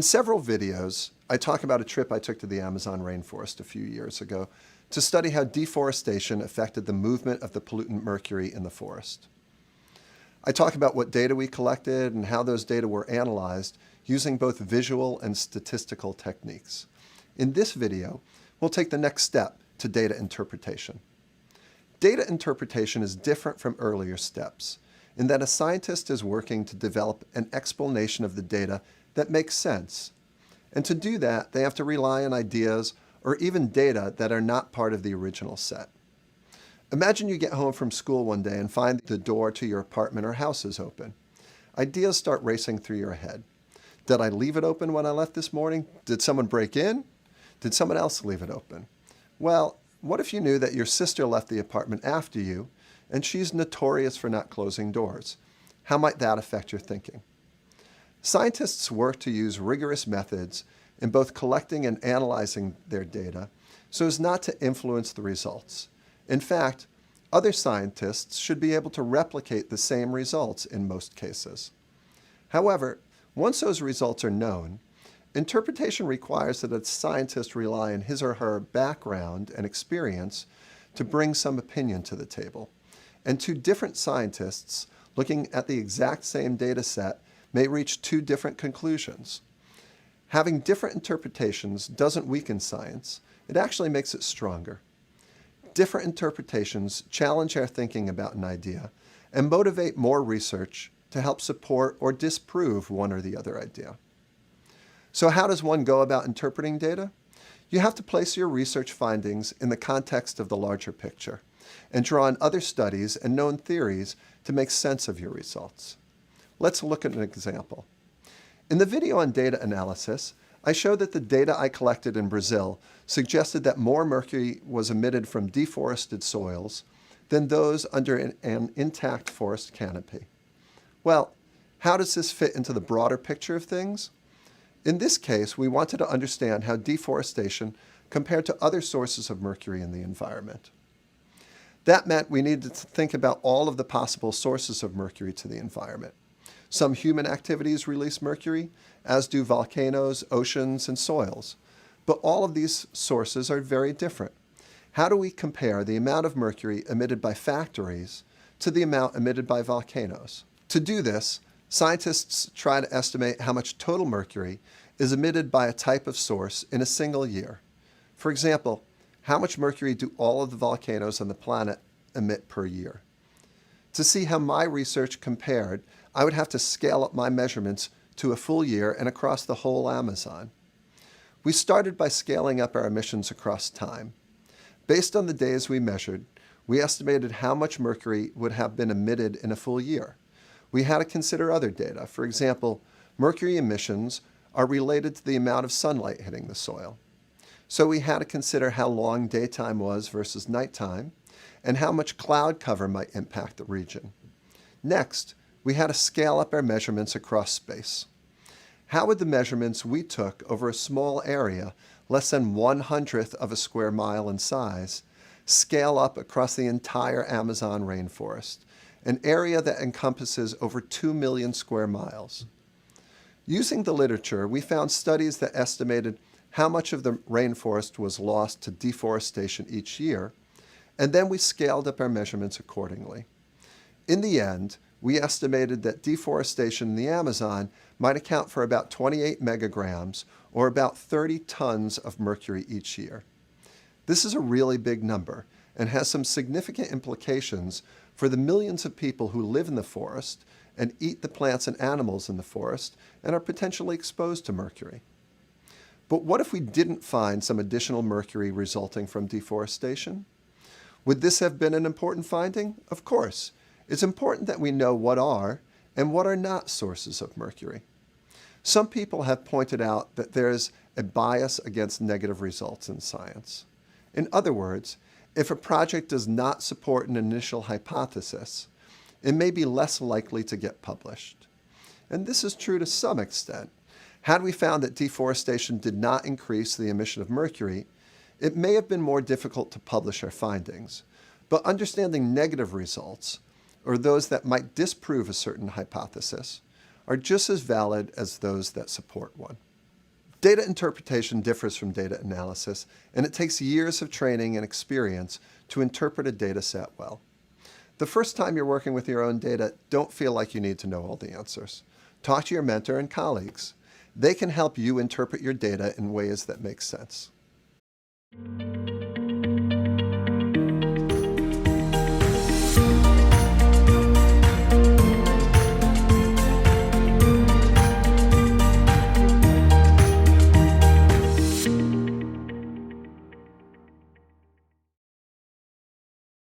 In several videos, I talk about a trip I took to the Amazon rainforest a few years ago to study how deforestation affected the movement of the pollutant mercury in the forest. I talk about what data we collected and how those data were analyzed using both visual and statistical techniques. In this video, we'll take the next step to data interpretation. Data interpretation is different from earlier steps in that a scientist is working to develop an explanation of the data that makes sense. And to do that, they have to rely on ideas or even data that are not part of the original set. Imagine you get home from school one day and find the door to your apartment or house is open. Ideas start racing through your head. Did I leave it open when I left this morning? Did someone break in? Did someone else leave it open? Well, what if you knew that your sister left the apartment after you and she's notorious for not closing doors? How might that affect your thinking? Scientists work to use rigorous methods in both collecting and analyzing their data so as not to influence the results. In fact, other scientists should be able to replicate the same results in most cases. However, once those results are known, interpretation requires that a scientist rely on his or her background and experience to bring some opinion to the table. And two different scientists looking at the exact same data set may reach two different conclusions. Having different interpretations doesn't weaken science, it actually makes it stronger. Different interpretations challenge our thinking about an idea and motivate more research to help support or disprove one or the other idea. So how does one go about interpreting data? You have to place your research findings in the context of the larger picture and draw on other studies and known theories to make sense of your results. Let's look at an example. In the video on data analysis, I showed that the data I collected in Brazil suggested that more mercury was emitted from deforested soils than those under an intact forest canopy. Well, how does this fit into the broader picture of things? In this case, we wanted to understand how deforestation compared to other sources of mercury in the environment. That meant we needed to think about all of the possible sources of mercury to the environment. Some human activities release mercury, as do volcanoes, oceans, and soils. But all of these sources are very different. How do we compare the amount of mercury emitted by factories to the amount emitted by volcanoes? To do this, scientists try to estimate how much total mercury is emitted by a type of source in a single year. For example, how much mercury do all of the volcanoes on the planet emit per year? To see how my research compared, I would have to scale up my measurements to a full year and across the whole Amazon. We started by scaling up our emissions across time. Based on the days we measured, we estimated how much mercury would have been emitted in a full year. We had to consider other data. For example, mercury emissions are related to the amount of sunlight hitting the soil. So we had to consider how long daytime was versus nighttime, and how much cloud cover might impact the region. Next, we had to scale up our measurements across space. How would the measurements we took over a small area, less than 1/100th of a square mile in size, scale up across the entire Amazon rainforest, an area that encompasses over 2 million square miles? Using the literature, we found studies that estimated how much of the rainforest was lost to deforestation each year, and then we scaled up our measurements accordingly. In the end, we estimated that deforestation in the Amazon might account for about 28 megagrams, or about 30 tons of mercury each year. This is a really big number and has some significant implications for the millions of people who live in the forest and eat the plants and animals in the forest and are potentially exposed to mercury. But what if we didn't find some additional mercury resulting from deforestation? Would this have been an important finding? Of course. It's important that we know what are and what are not sources of mercury. Some people have pointed out that there is a bias against negative results in science. In other words, if a project does not support an initial hypothesis, it may be less likely to get published. And this is true to some extent. Had we found that deforestation did not increase the emission of mercury, it may have been more difficult to publish our findings. But understanding negative results, or those that might disprove a certain hypothesis, are just as valid as those that support one. Data interpretation differs from data analysis, and it takes years of training and experience to interpret a data set well. The first time you're working with your own data, don't feel like you need to know all the answers. Talk to your mentor and colleagues. They can help you interpret your data in ways that make sense.